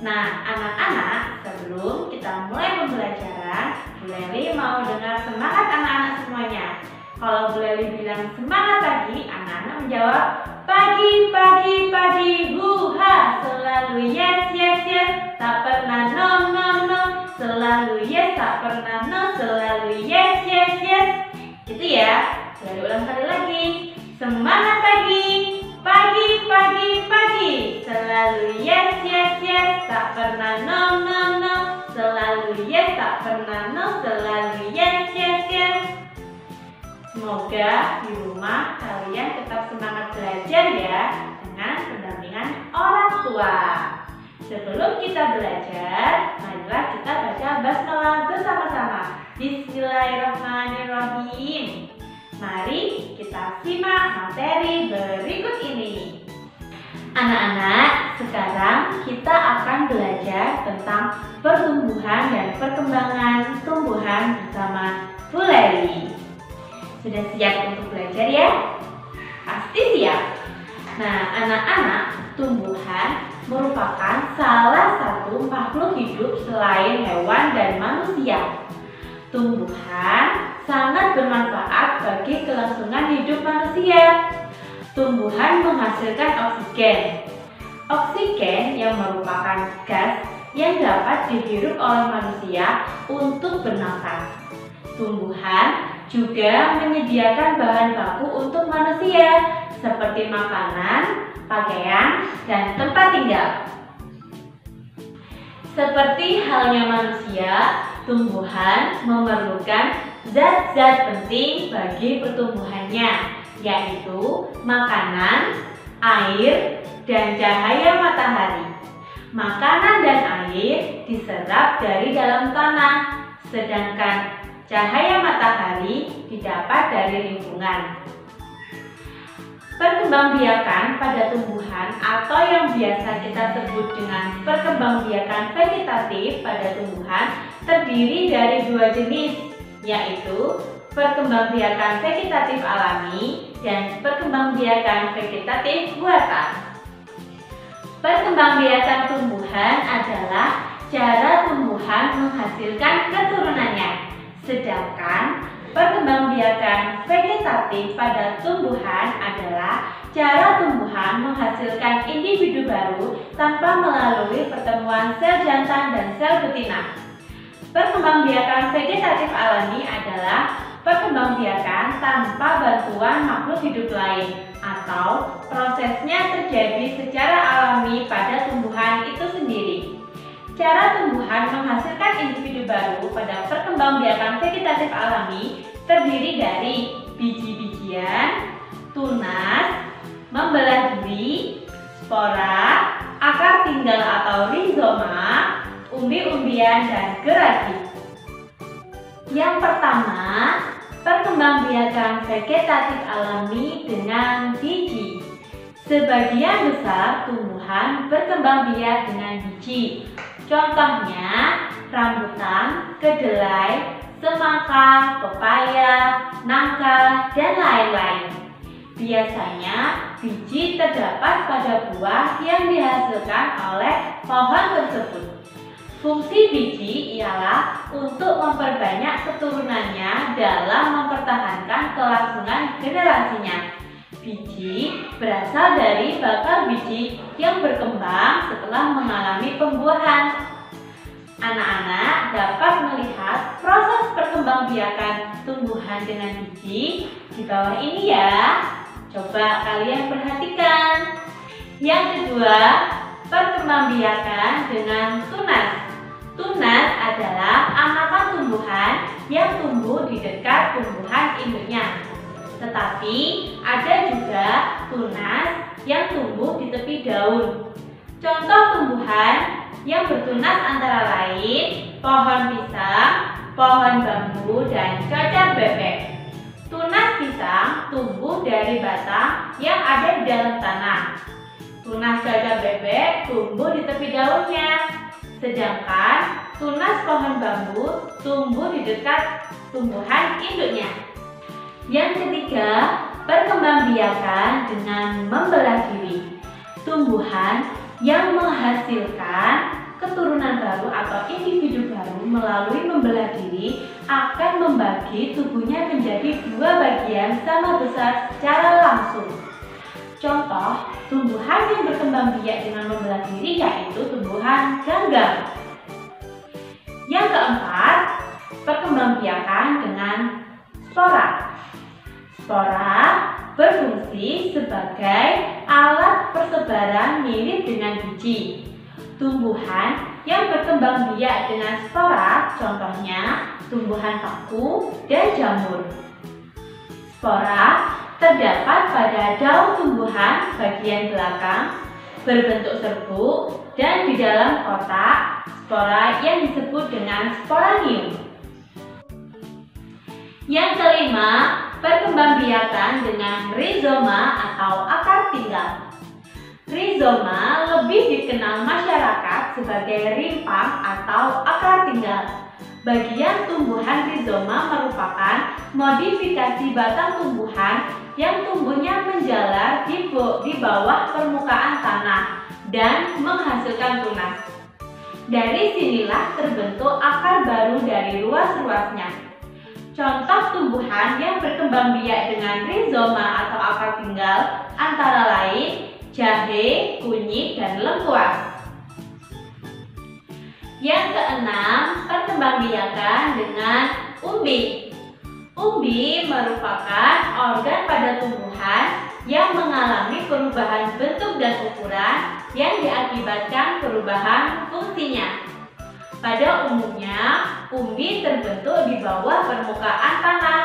Nah, anak-anak, sebelum kita mulai pembelajaran, Bu Leli mau dengar semangat anak-anak semuanya. Kalau Bu Leli bilang semangat pagi, anak-anak menjawab pagi, pagi, pagi, huha. Selalu yes, yes, yes, tak pernah no, no, no. Selalu yes, tak pernah no, selalu yes, yes, yes. Gitu ya. Lalu ulang kali lagi. Semangat pagi, pagi, pagi, pagi. Selalu yes, yes, yes, tak pernah no, no, no. Selalu yes, tak pernah no, selalu yes, yes, yes. Semoga di rumah kalian tetap semangat belajar ya, dengan pendampingan orang tua. Sebelum kita belajar, marilah kita baca basmalah bersama-sama. Bismillahirrahmanirrahim. Mari kita simak materi berikut ini. Anak-anak, sekarang kita akan belajar tentang pertumbuhan dan perkembangan tumbuhan bersama Bu Leli. Sudah siap untuk belajar ya? Pasti siap. Nah, anak-anak, tumbuhan merupakan salah satu makhluk hidup selain hewan dan manusia. Tumbuhan sangat bermanfaat bagi kelangsungan hidup manusia. Tumbuhan menghasilkan oksigen. Oksigen yang merupakan gas yang dapat dihirup oleh manusia untuk bernafas. Tumbuhan juga menyediakan bahan baku untuk manusia seperti makanan, pakaian, dan tempat tinggal. Seperti halnya manusia, tumbuhan memerlukan zat-zat penting bagi pertumbuhannya, yaitu makanan, air, dan cahaya matahari. Makanan dan air diserap dari dalam tanah, sedangkan cahaya matahari didapat dari lingkungan. Perkembangbiakan pada tumbuhan atau yang biasa kita sebut dengan perkembangbiakan vegetatif pada tumbuhan terdiri dari dua jenis, yaitu perkembangbiakan vegetatif alami dan perkembangbiakan vegetatif buatan. Perkembangbiakan tumbuhan adalah cara tumbuhan menghasilkan keturunannya, sedangkan perkembangbiakan vegetatif pada tumbuhan adalah cara tumbuhan menghasilkan individu baru tanpa melalui pertemuan sel jantan dan sel betina. Perkembangbiakan vegetatif alami adalah perkembangbiakan tanpa bantuan makhluk hidup lain atau prosesnya terjadi secara alami pada tumbuhan itu sendiri. Cara tumbuhan menghasilkan individu baru pada perkembangbiakan vegetatif alami terdiri dari biji-bijian, tunas, membelah diri, spora, akar tinggal atau rizoma, umbi-umbian, dan geragi. Yang pertama, perkembangbiakan vegetatif alami dengan biji. Sebagian besar tumbuhan berkembang biak dengan biji. Contohnya rambutan, kedelai, semangka, pepaya, nangka, dan lain-lain. Biasanya biji terdapat pada buah yang dihasilkan oleh pohon tersebut. Fungsi biji ialah untuk memperbanyak keturunannya dalam mempertahankan kelangsungan generasinya. Biji berasal dari bakal biji yang berkembang setelah mengalami pembuahan. Anak-anak dapat melihat proses perkembangbiakan tumbuhan dengan biji di bawah ini ya. Coba kalian perhatikan. Yang kedua, perkembangbiakan dengan tunas. Tunas adalah anakan tumbuhan yang tumbuh di dekat tumbuhan induknya. Tetapi ada juga tunas yang tumbuh di tepi daun. Contoh tumbuhan yang bertunas antara lain pohon pisang, pohon bambu, dan cocar bebek. Tunas pisang tumbuh dari batang yang ada di dalam tanah. Tunas cocar bebek tumbuh di tepi daunnya. Sedangkan tunas pohon bambu tumbuh di dekat tumbuhan induknya. Yang ketiga, perkembangbiakan dengan membelah diri. Tumbuhan yang menghasilkan keturunan baru atau individu baru melalui membelah diri akan membagi tubuhnya menjadi dua bagian sama besar secara langsung. Contoh, tumbuhan yang berkembang biak dengan membelah diri yaitu tumbuhan ganggang. Yang keempat, perkembangbiakan dengan spora. Spora berfungsi sebagai alat persebaran mirip dengan biji. Tumbuhan yang berkembang biak dengan spora contohnya tumbuhan paku dan jamur. Spora terdapat pada daun tumbuhan bagian belakang, berbentuk serbuk dan di dalam kotak spora yang disebut dengan sporanium. Yang kelima, perkembangbiakan dengan rizoma atau akar tinggal. Rizoma lebih dikenal masyarakat sebagai rimpang atau akar tinggal. Bagian tumbuhan rizoma merupakan modifikasi batang tumbuhan yang tumbuhnya menjalar di bawah permukaan tanah dan menghasilkan tunas. Dari sinilah terbentuk akar baru dari ruas-ruasnya. Contoh tumbuhan yang berkembang biak dengan rizoma atau akar tinggal antara lain jahe, kunyit, dan lengkuas. Yang keenam, perkembangbiakan dengan umbi. Umbi merupakan organ pada tumbuhan yang mengalami perubahan bentuk dan ukuran yang diakibatkan perubahan fungsinya. Pada umumnya, umbi terbentuk di bawah permukaan tanah.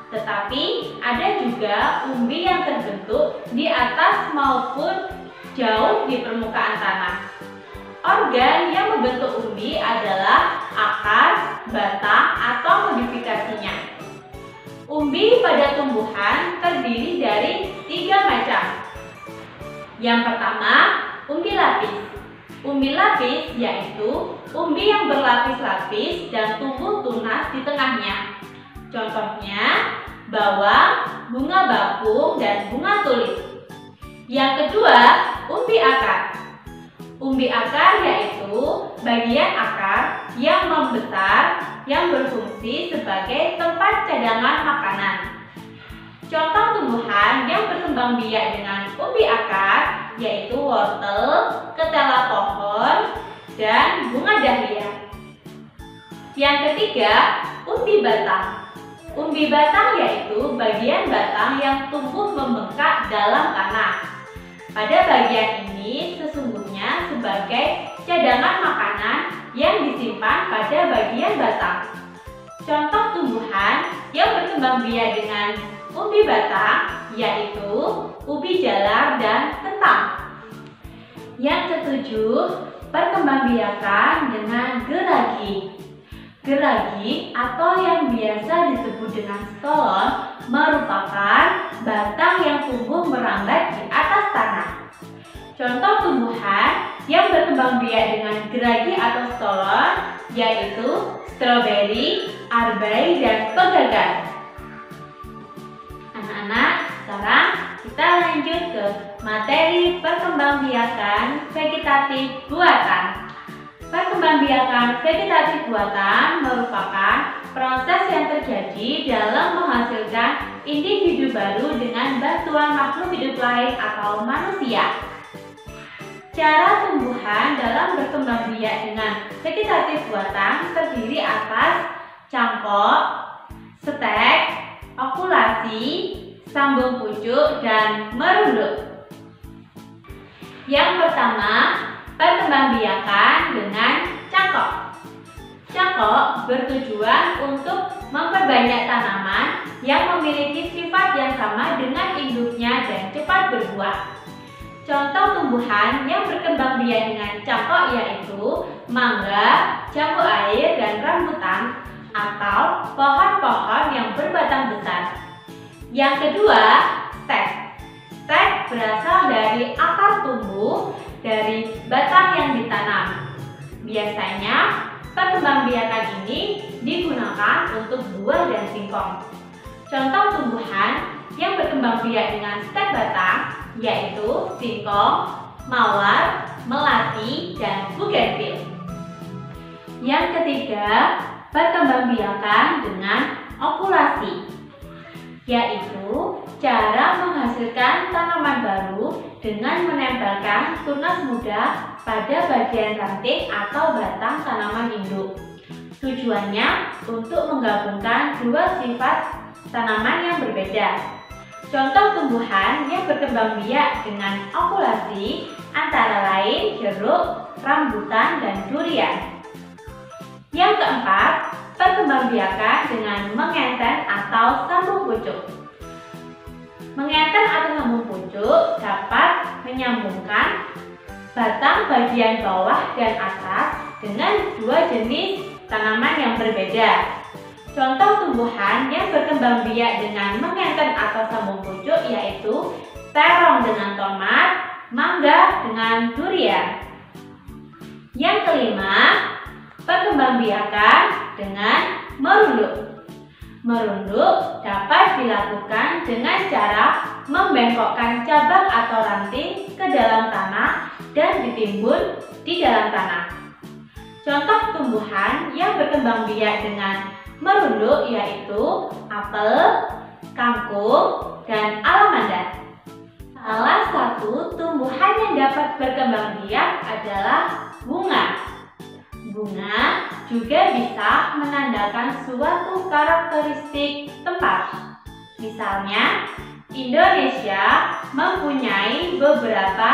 Tetapi ada juga umbi yang terbentuk di atas maupun jauh di permukaan tanah. Organ yang membentuk umbi adalah akar, batang, atau modifikasinya. Umbi pada tumbuhan terdiri dari 3 macam. Yang pertama, umbi lapis. Umbi lapis yaitu umbi yang berlapis-lapis dan tumbuh tunas di tengahnya. Contohnya, bawang, bunga bakung, dan bunga tulip. Yang kedua, umbi akar. Umbi akar yaitu bagian akar yang membesar yang berfungsi sebagai tempat cadangan makanan. Contoh tumbuhan yang berkembang biak dengan umbi akar yaitu wortel, ketela pohon, dan bunga dahlia. Yang ketiga, umbi batang. Umbi batang yaitu bagian batang yang tumbuh membengkak dalam tanah. Pada bagian ini sesungguhnya sebagai cadangan makanan yang disimpan pada bagian batang. Contoh tumbuhan yang berkembang biak dengan umbi batang yaitu ubi jalar dan kentang. Yang ketujuh, perkembangbiakan dengan geragi. Geragi atau yang biasa disebut dengan stolon merupakan batang yang tumbuh merambat di atas tanah. Contoh tumbuhan yang berkembang biak dengan geragi atau stolon yaitu stroberi, arbai, dan pegagan. Anak-anak, sekarang kita lanjut ke materi perkembangbiakan vegetatif buatan. Perkembangbiakan vegetatif buatan merupakan proses yang terjadi dalam menghasilkan individu baru dengan bantuan makhluk hidup lain atau manusia. Cara tumbuhan dalam berkembang biak dengan vegetatif buatan terdiri atas cangkok, stek, okulasi, sambung pucuk, dan merunduk. Yang pertama, perkembangbiakan dengan cangkok. Cangkok bertujuan untuk memperbanyak tanaman yang memiliki sifat yang sama dengan induknya dan cepat berbuah. Contoh tumbuhan yang berkembang biak dengan cangkok yaitu mangga, jambu air, dan rambutan atau pohon-pohon yang berbatang besar. Yang kedua, stek. Stek berasal dari akar tumbuh dari batang yang ditanam. Biasanya perkembangbiakan ini digunakan untuk buah dan singkong. Contoh tumbuhan yang berkembang biak dengan stek batang yaitu singkong, mawar, melati, dan bugenvil. Yang ketiga, perkembangbiakan dengan okulasi, yaitu cara menghasilkan tanaman baru dengan menempelkan tunas muda pada bagian ranting atau batang tanaman induk. Tujuannya untuk menggabungkan dua sifat tanaman yang berbeda. Contoh tumbuhan yang berkembang biak dengan okulasi antara lain jeruk, rambutan, dan durian. Yang keempat, perkembangbiakan dengan mengenten atau sambung pucuk. Mengenten atau sambung pucuk dapat menyambungkan batang bagian bawah dan atas dengan dua jenis tanaman yang berbeda. Contoh tumbuhan yang berkembang biak dengan mengenten atau sambung pucuk yaitu terong dengan tomat, mangga dengan durian. Yang kelima, perkembangbiakan dengan merunduk. Merunduk dapat dilakukan dengan cara membengkokkan cabang atau ranting ke dalam tanah dan ditimbun di dalam tanah. Contoh tumbuhan yang berkembang biak dengan merunduk yaitu apel, kangkung, dan alamanda. Salah satu tumbuhan yang dapat berkembang biak adalah bunga. Bunga juga bisa menandakan suatu karakteristik tempat. Misalnya, Indonesia mempunyai beberapa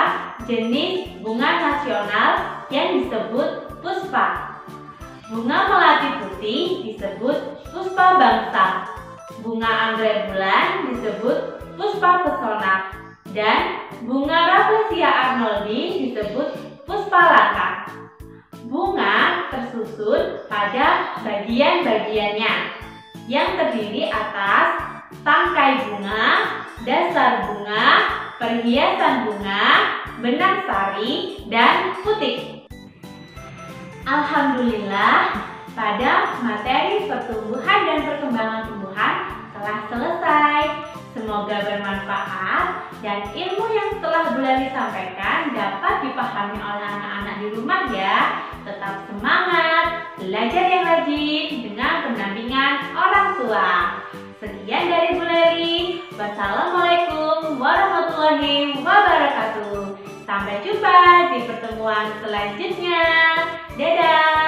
jenis bunga nasional yang disebut puspa. Bunga melati putih disebut puspa bangsa. Bunga anggrek bulan disebut puspa pesona. Dan bunga Rafflesia arnoldi disebut puspa langka. Bunga tersusun pada bagian-bagiannya yang terdiri atas tangkai bunga, dasar bunga, perhiasan bunga, benang sari, dan putik. Alhamdulillah, pada materi pertumbuhan dan perkembangan tumbuhan telah selesai. Semoga bermanfaat dan ilmu yang telah Bu Leli sampaikan dapat dipahami oleh anak-anak di rumah ya. Tetap semangat, belajar yang rajin dengan pendampingan orang tua. Sekian dari Bu Leli. Wassalamualaikum warahmatullahi wabarakatuh. Sampai jumpa di pertemuan selanjutnya. Dadah.